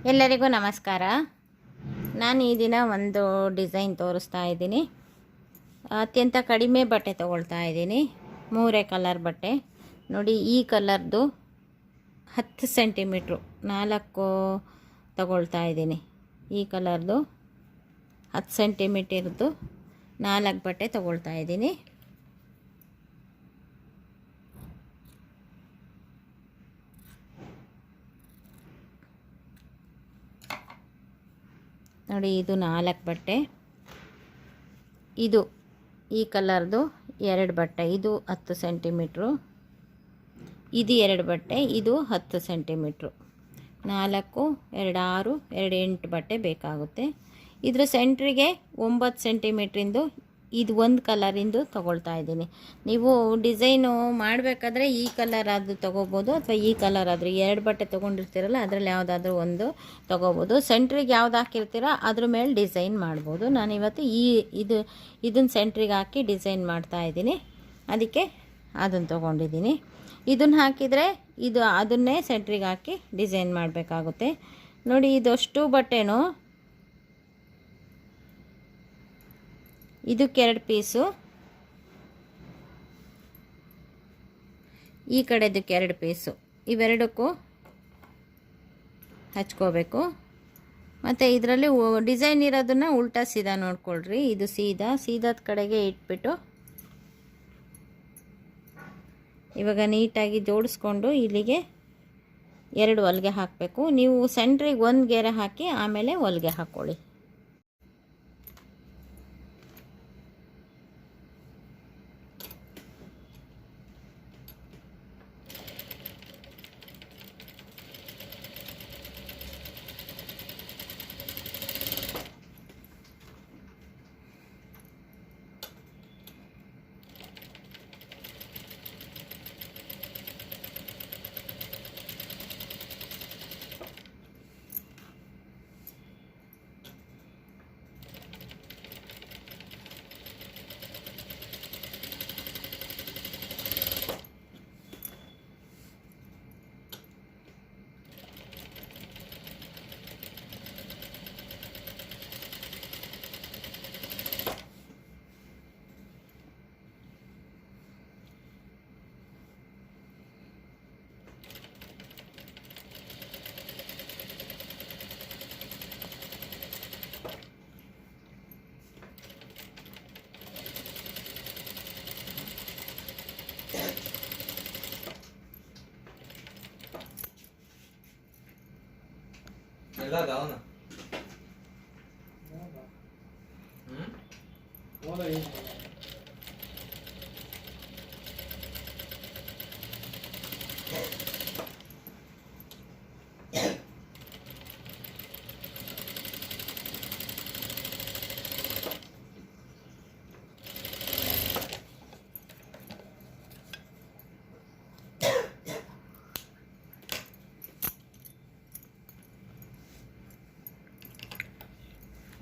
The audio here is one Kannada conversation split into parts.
ಎಲ್ಲರಿಗೂ ನಮಸ್ಕಾರ. ನಾನು ಈ ದಿನ ಒಂದು ಡಿಸೈನ್ ತೋರಿಸ್ತಾ ಇದ್ದೀನಿ. ಅತ್ಯಂತ ಕಡಿಮೆ ಬಟ್ಟೆ ತೊಗೊಳ್ತಾ ಇದ್ದೀನಿ. 3 ಕಲರ್ ಬಟ್ಟೆ ನೋಡಿ. ಈ ಕಲರ್ದು 10 ಸೆಂಟಿಮೀಟ್ರು 4 ತಗೊಳ್ತಾ ಇದ್ದೀನಿ. ಈ ಕಲರ್ದು 10 ಸೆಂಟಿಮೀಟರ್ದು 4 ಬಟ್ಟೆ ತೊಗೊಳ್ತಾ ಇದ್ದೀನಿ. ನೋಡಿ, ಇದು 4 ಬಟ್ಟೆ. ಇದು ಈ ಕಲರ್ದು 2 ಬಟ್ಟೆ, ಇದು 10 ಸೆಂಟಿಮೀಟ್ರು. ಇದು 2 ಬಟ್ಟೆ, ಇದು 10 ಸೆಂಟಿಮೀಟ್ರು. 4, 2, 6, 2, 8 ಬಟ್ಟೆ ಬೇಕಾಗುತ್ತೆ. ಇದ್ರ ಸೆಂಟ್ರಿಗೆ 9 ಸೆಂಟಿಮೀಟ್ರಿಂದು ಇದು ಒಂದು ಕಲರಿಂದು ತೊಗೊಳ್ತಾ ಇದ್ದೀನಿ. ನೀವು ಡಿಸೈನು ಮಾಡಬೇಕಾದ್ರೆ ಈ ಕಲರ್ ಅದು ತೊಗೋಬೋದು, ಅಥವಾ ಈ ಕಲರ್ ಆದರೂ 2 ಬಟ್ಟೆ ತೊಗೊಂಡಿರ್ತೀರಲ್ಲ ಅದರಲ್ಲಿ ಯಾವುದಾದ್ರೂ ಒಂದು ತೊಗೋಬೋದು. ಸೆಂಟ್ರಿಗೆ ಯಾವ್ದು ಹಾಕಿರ್ತೀರೋ ಅದ್ರ ಮೇಲೆ ಡಿಸೈನ್ ಮಾಡ್ಬೋದು. ನಾನಿವತ್ತು ಇದನ್ನು ಸೆಂಟ್ರಿಗೆ ಹಾಕಿ ಡಿಸೈನ್ ಮಾಡ್ತಾ ಇದ್ದೀನಿ, ಅದಕ್ಕೆ ಅದನ್ನು ತೊಗೊಂಡಿದ್ದೀನಿ. ಇದನ್ನು ಹಾಕಿದರೆ ಅದನ್ನೇ ಸೆಂಟ್ರಿಗೆ ಹಾಕಿ ಡಿಸೈನ್ ಮಾಡಬೇಕಾಗುತ್ತೆ. ನೋಡಿ, ಇದಷ್ಟು ಬಟ್ಟೆನೂ ಇದಕ್ಕೆ 2 ಪೀಸು, ಈ ಕಡೆದಕ್ಕೆ 2 ಪೀಸು, ಇವೆರಡಕ್ಕೂ ಹಚ್ಕೋಬೇಕು. ಮತ್ತು ಇದರಲ್ಲಿ ಡಿಸೈನ್ ಇರೋದನ್ನು ಉಲ್ಟಾ ಸೀದಾ ನೋಡ್ಕೊಳ್ರಿ. ಇದು ಸೀದಾದ ಕಡೆಗೆ ಇಟ್ಬಿಟ್ಟು ಇವಾಗ ನೀಟಾಗಿ ಜೋಡಿಸ್ಕೊಂಡು ಇಲ್ಲಿಗೆ 2 ಹೊಲಿಗೆ ಹಾಕಬೇಕು. ನೀವು ಸೆಂಟ್ರಿಗೆ 1 ಗೆರೆ ಹಾಕಿ ಆಮೇಲೆ ಹೊಲಿಗೆ ಹಾಕ್ಕೊಳ್ಳಿ.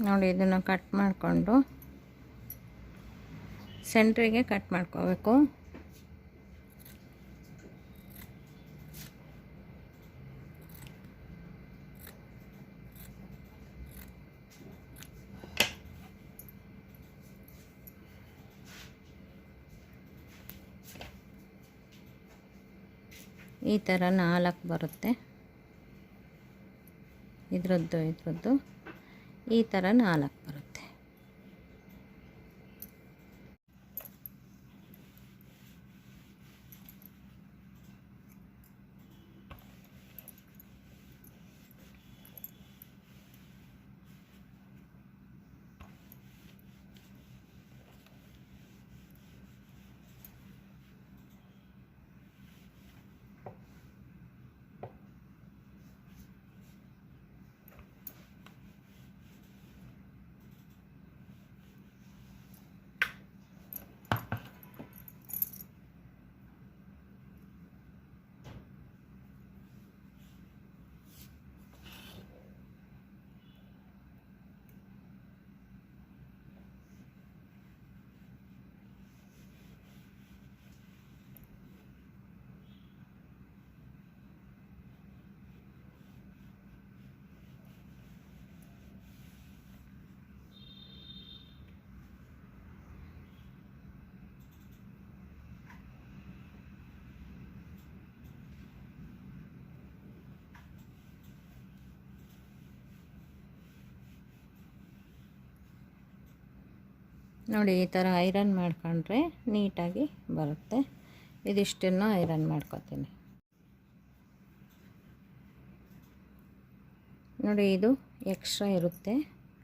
ನೋಡಿ, ಇದನ್ನು ಕಟ್ ಮಾಡಿಕೊಂಡು ಸೆಂಟ್ರಿಗೆ ಕಟ್ ಮಾಡ್ಕೋಬೇಕು. ಈ ಥರ 4 ಬರುತ್ತೆ. ಇದ್ರದ್ದು ಈ ಥರ 4 ಬರುತ್ತೆ. ನೋಡಿ ಈ ಥರ ಐರನ್ ಮಾಡ್ಕೊಂಡ್ರೆ ನೀಟಾಗಿ ಬರುತ್ತೆ. ಇದಿಷ್ಟನ್ನು ಐರನ್ ಮಾಡ್ಕೊತೀನಿ. ನೋಡಿ ಇದು ಎಕ್ಸ್ಟ್ರಾ ಇರುತ್ತೆ,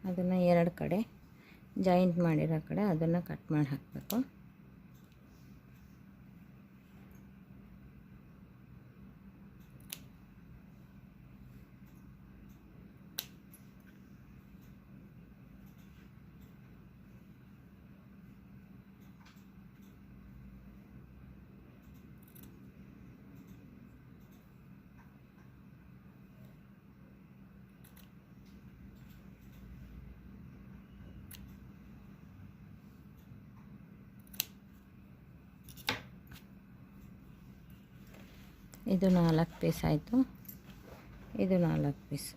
ಅದನ್ನು ಎರಡು ಕಡೆ ಜಾಯಿಂಟ್ ಮಾಡಿರೋ ಕಡೆ ಅದನ್ನು ಕಟ್ ಮಾಡಿ ಹಾಕಬೇಕು. ಇದು 4 ಪೀಸ್ ಆಯಿತು, ಇದು 4 ಪೀಸ್.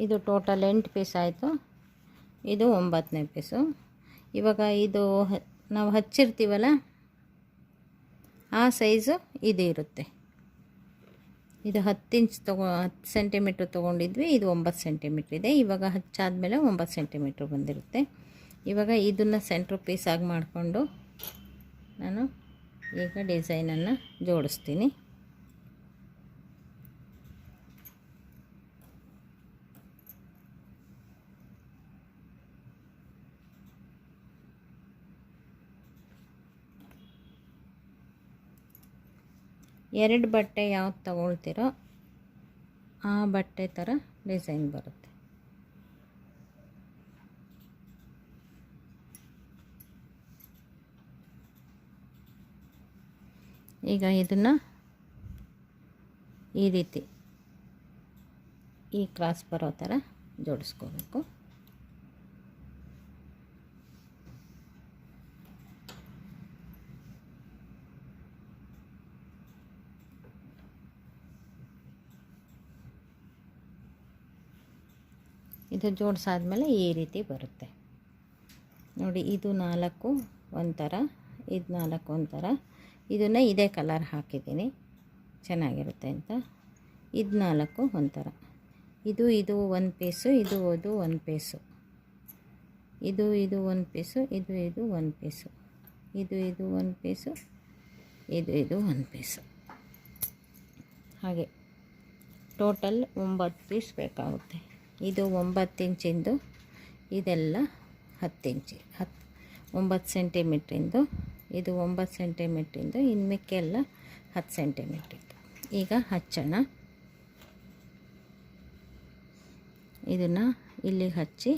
ಇದು ಟೋಟಲ್ 8 ಪೀಸ್ ಆಯಿತು, ಇದು 9ನೇ ಪೀಸು. ಇವಾಗ ಇದು ನಾವು ಹಚ್ಚಿರ್ತೀವಲ್ಲ ಆ ಸೈಜು ಇದು ಇರುತ್ತೆ. ಇದು 10 ಇಂಚ್ 10 ಸೆಂಟಿಮೀಟ್ರ್ ತೊಗೊಂಡಿದ್ವಿ, ಇದು 9 ಸೆಂಟಿಮೀಟ್ರ್ ಇದೆ. ಇವಾಗ ಹಚ್ಚಾದಮೇಲೆ 9 ಸೆಂಟಿಮೀಟ್ರ್ ಬಂದಿರುತ್ತೆ. ಇವಾಗ ಇದನ್ನು ಸೆಂಟ್ರ್ ಪೀಸಾಗಿ ಮಾಡಿಕೊಂಡು ನಾನು ಈಗ ಡಿಸೈನನ್ನು ಜೋಡಿಸ್ತೀನಿ. ಎರಡು ಬಟ್ಟೆ ಯಾವ್ದು ತಗೊಳ್ತೀರೋ ಆ ಬಟ್ಟೆ ಥರ ಡಿಸೈನ್ ಬರುತ್ತೆ. ಈಗ ಇದನ್ನು ಈ ರೀತಿ ಈ ಕ್ರಾಸ್ ಬರೋ ಥರ ಜೋಡಿಸ್ಕೋಬೇಕು. ಇದು ಜೋಡಿಸಾದ್ಮೇಲೆ ಈ ರೀತಿ ಬರುತ್ತೆ ನೋಡಿ. ಇದು 4 ಒಂಥರ, ಇದು 4 ಒಂಥರ. ಇದನ್ನು ಇದೇ ಕಲರ್ ಹಾಕಿದ್ದೀನಿ ಚೆನ್ನಾಗಿರುತ್ತೆ ಅಂತ. ಇದು 4 ಒಂಥರ. ಇದು 1 ಪೀಸು, ಇದು 1 ಪೀಸು, ಇದು 1 ಪೀಸು, ಇದು 1 ಪೀಸು, ಇದು 1 ಪೀಸು, ಇದು 1 ಪೀಸು. ಹಾಗೆ ಟೋಟಲ್ 9 ಪೀಸ್ ಬೇಕಾಗುತ್ತೆ. ಇದು 9 ಇಂಚಿಂದು, ಇದೆಲ್ಲ 10 ಇಂಚಿ 9 ಸೆಂಟಿಮೀಟ್ರಿಂದು, ಇದು 9 ಸೆಂಟಿಮೀಟ್ರಿಂದು, ಇನ್ನು ಮಿಕ್ಕೆಲ್ಲ 10 ಸೆಂಟಿಮೀಟ್ರಿಂದು. ಈಗ ಹಚ್ಚೋಣ. ಇದನ್ನು ಇಲ್ಲಿಗೆ ಹಚ್ಚಿ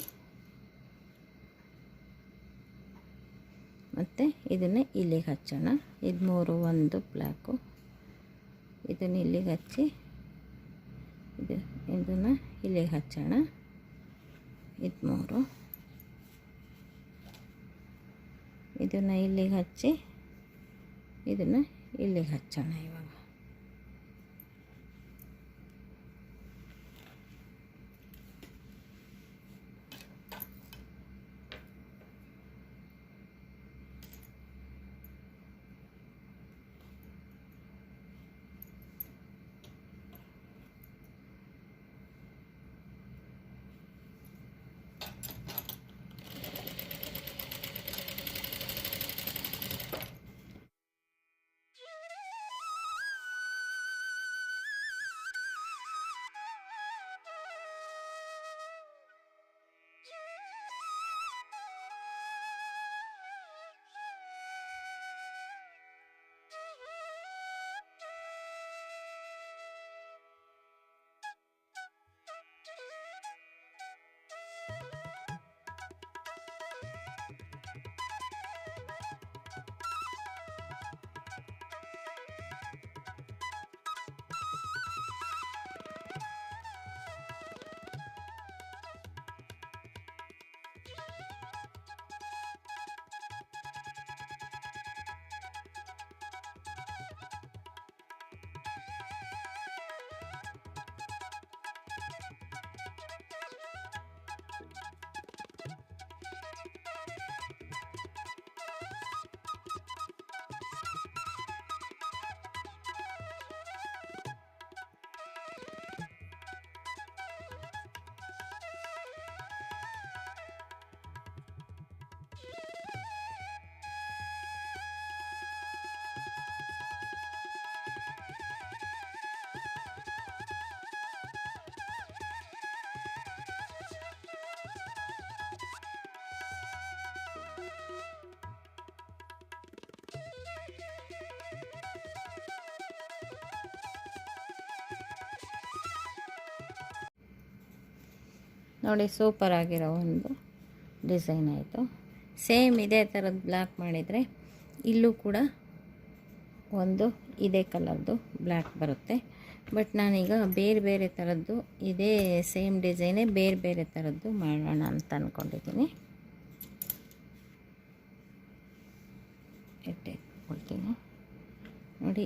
ಮತ್ತು ಇದನ್ನು ಇಲ್ಲಿಗೆ ಹಚ್ಚೋಣ. ಇದು 3 ಒಂದು ಬ್ಲ್ಯಾಕು, ಇದನ್ನು ಇಲ್ಲಿಗೆ ಹಚ್ಚಿ ಇದನ್ನು ಇಲ್ಲಿಗೆ ಹಚ್ಚೋಣ. ಇದು 3, ಇದನ್ನು ಇಲ್ಲಿಗೆ ಹಚ್ಚಿ ಇದನ್ನು ಇಲ್ಲಿಗೆ ಹಚ್ಚೋಣ. ಇವಾಗ ನೋಡಿ ಸೂಪರ್ ಆಗಿರೋ ಒಂದು ಡಿಸೈನ್ ಆಯಿತು. ಸೇಮ್ ಇದೇ ಥರದ್ದು ಬ್ಲ್ಯಾಕ್ ಮಾಡಿದರೆ ಇಲ್ಲೂ ಕೂಡ ಒಂದು ಇದೇ ಕಲರ್ದು ಬ್ಲ್ಯಾಕ್ ಬರುತ್ತೆ. ಬಟ್ ನಾನೀಗ ಬೇರೆ ಬೇರೆ ಥರದ್ದು ಇದೇ ಸೇಮ್ ಡಿಸೈನೇ ಬೇರೆ ಬೇರೆ ಥರದ್ದು ಮಾಡೋಣ ಅಂತ ಅಂದ್ಕೊಂಡಿದ್ದೀನಿ. ಇಟ್ಕೊಳ್ತೀನಿ ನೋಡಿ.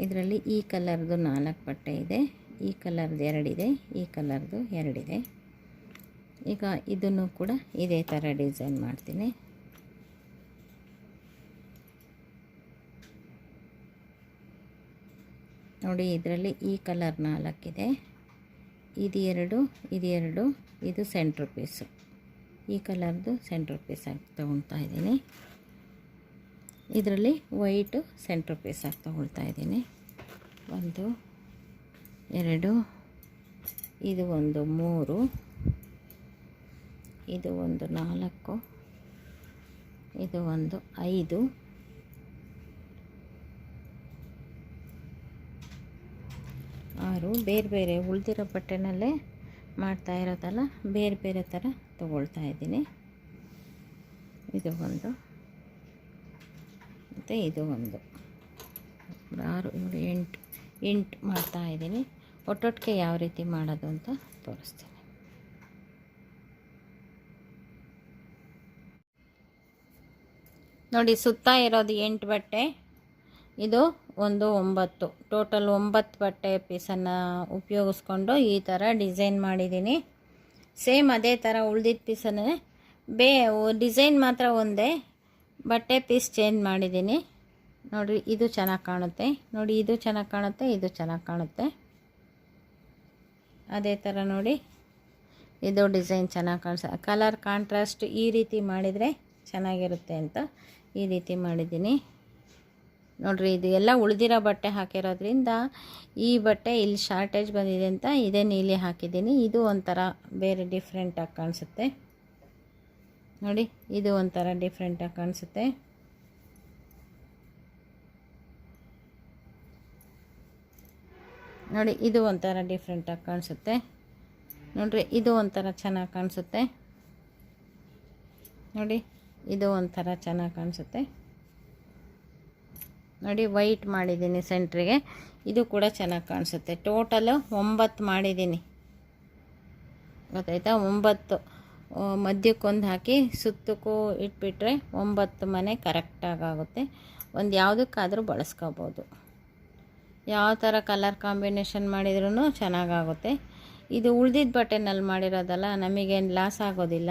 ಇದರಲ್ಲಿ ಈ ಕಲರ್ದು 4 ಬಟ್ಟೆ ಇದೆ, ಈ ಕಲರ್ದು 2 ಇದೆ, ಈ ಕಲರ್ದು 2 ಇದೆ. ಈಗ ಇದನ್ನು ಕೂಡ ಇದೇ ಥರ ಡಿಸೈನ್ ಮಾಡ್ತೀನಿ. ನೋಡಿ ಇದರಲ್ಲಿ ಈ ಕಲರ್ 4 ಇದೆ, ಇದು 2, ಇದು 2, ಇದು ಸೆಂಟ್ರ್ ಪೀಸು. ಈ ಕಲರ್ದು ಸೆಂಟ್ರ್ ಪೀಸ್ ಆಗಿ ತೊಗೊಳ್ತಾ ಇದ್ದೀನಿ. ಇದರಲ್ಲಿ ವೈಟು ಸೆಂಟ್ರ್ ಪೀಸ್ ಆಗಿ ತೊಗೊಳ್ತಾ ಇದ್ದೀನಿ. 1 2, ಇದು ಒಂದು 3, ಇದು ಒಂದು 4, ಇದು ಒಂದು 5, ಬೇರೆ ಬೇರೆ ಉಳಿದಿರೋ ಬಟ್ಟೆನಲ್ಲೇ ಮಾಡ್ತಾ ಇರೋದಲ್ಲ, ಬೇರೆ ಬೇರೆ ಥರ ತೊಗೊಳ್ತಾ ಇದ್ದೀನಿ. ಇದು ಒಂದು ಮತ್ತು ಇದು ಒಂದು 6 7 8 ಮಾಡ್ತಾ ಇದ್ದೀನಿ. ಒಟ್ಟೊಟ್ಟಿಗೆ ಯಾವ ರೀತಿ ಮಾಡೋದು ಅಂತ ತೋರಿಸ್ತೀನಿ. ನೋಡಿ ಸುತ್ತ ಇರೋದು 8 ಬಟ್ಟೆ, ಇದು ಒಂದು 9, ಟೋಟಲ್ 9 ಬಟ್ಟೆ ಪೀಸನ್ನು ಉಪಯೋಗಿಸ್ಕೊಂಡು ಈ ಥರ ಡಿಸೈನ್ ಮಾಡಿದ್ದೀನಿ. ಸೇಮ್ ಅದೇ ಥರ ಉಳ್ದಿದ್ದ ಪೀಸನ್ನೇ ಡಿಸೈನ್ ಮಾತ್ರ ಒಂದೇ, ಬಟ್ಟೆ ಪೀಸ್ ಚೇಂಜ್ ಮಾಡಿದ್ದೀನಿ. ನೋಡಿರಿ ಇದು ಚೆನ್ನಾಗಿ ಕಾಣುತ್ತೆ, ನೋಡಿ ಇದು ಚೆನ್ನಾಗಿ ಕಾಣುತ್ತೆ, ಇದು ಚೆನ್ನಾಗಿ ಕಾಣುತ್ತೆ. ಅದೇ ಥರ ನೋಡಿ ಇದು ಡಿಸೈನ್ ಚೆನ್ನಾಗಿ ಕಾಣಿಸುತ್ತೆ. ಕಲರ್ ಕಾಂಟ್ರಾಸ್ಟ್ ಈ ರೀತಿ ಮಾಡಿದರೆ ಚೆನ್ನಾಗಿರುತ್ತೆ ಅಂತ ಈ ರೀತಿ ಮಾಡಿದ್ದೀನಿ. ನೋಡಿರಿ ಇದು ಎಲ್ಲ ಉಳಿದಿರೋ ಬಟ್ಟೆ ಹಾಕಿರೋದ್ರಿಂದ ಈ ಬಟ್ಟೆ ಇಲ್ಲಿ ಶಾರ್ಟೇಜ್ ಬಂದಿದೆ ಅಂತ ಇದೇ ನೀಲಿ ಹಾಕಿದ್ದೀನಿ. ಇದು ಒಂಥರ ಬೇರೆ ಡಿಫ್ರೆಂಟಾಗಿ ಕಾಣಿಸುತ್ತೆ. ನೋಡಿ ಇದು ಒಂಥರ ಡಿಫ್ರೆಂಟಾಗಿ ಕಾಣಿಸುತ್ತೆ. ನೋಡಿ ಇದು ಒಂಥರ ಡಿಫ್ರೆಂಟಾಗಿ ಕಾಣಿಸುತ್ತೆ. ನೋಡಿರಿ ಇದು ಒಂಥರ ಚೆನ್ನಾಗಿ ಕಾಣಿಸುತ್ತೆ. ನೋಡಿ ಇದು ಒಂಥರ ಚೆನ್ನಾಗಿ ಕಾಣಿಸುತ್ತೆ. ನೋಡಿ ವೈಟ್ ಮಾಡಿದ್ದೀನಿ ಸೆಂಟ್ರಿಗೆ, ಇದು ಕೂಡ ಚೆನ್ನಾಗಿ ಕಾಣಿಸುತ್ತೆ. ಟೋಟಲು 9 ಮಾಡಿದ್ದೀನಿ, ಗೊತ್ತಾಯ್ತಾ? 9 ಮಧ್ಯಕ್ಕೊಂದು ಹಾಕಿ ಸುತ್ತಕ್ಕೂ ಇಟ್ಬಿಟ್ರೆ 9 ಮನೆ ಕರೆಕ್ಟಾಗುತ್ತೆ. ಒಂದು ಯಾವುದಕ್ಕಾದರೂ ಬಳಸ್ಕೋಬೋದು. ಯಾವ ಥರ ಕಲರ್ ಕಾಂಬಿನೇಷನ್ ಮಾಡಿದ್ರೂ ಚೆನ್ನಾಗಾಗುತ್ತೆ. ಇದು ಉಳ್ದಿದ್ದ ಬಟ್ಟೆನಲ್ಲಿ ಮಾಡಿರೋದಲ್ಲ, ನಮಗೇನು ಲಾಸ್ ಆಗೋದಿಲ್ಲ.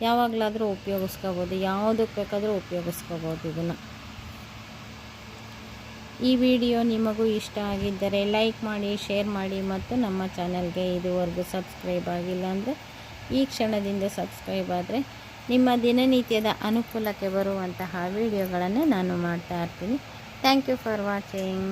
ಯಾವಾಗಲಾದರೂ ಉಪಯೋಗಿಸ್ಕೋಬೋದು, ಯಾವುದಕ್ಕೆ ಬೇಕಾದರೂ ಉಪಯೋಗಿಸ್ಕೋಬೋದು ಇದನ್ನು. ಈ ವಿಡಿಯೋ ನಿಮಗೂ ಇಷ್ಟ ಆಗಿದ್ದರೆ ಲೈಕ್ ಮಾಡಿ, ಶೇರ್ ಮಾಡಿ ಮತ್ತು ನಮ್ಮ ಚಾನಲ್ಗೆ ಇದುವರೆಗೂ ಸಬ್ಸ್ಕ್ರೈಬ್ ಆಗಿಲ್ಲ ಅಂದರೆ ಈ ಕ್ಷಣದಿಂದ ಸಬ್ಸ್ಕ್ರೈಬ್ ಆದರೆ ನಿಮ್ಮ ದಿನನಿತ್ಯದ ಅನುಕೂಲಕ್ಕೆ ಬರುವಂತಹ ವಿಡಿಯೋಗಳನ್ನು ನಾನು ಮಾಡ್ತಾ ಇರ್ತೀನಿ. Thank you for watching.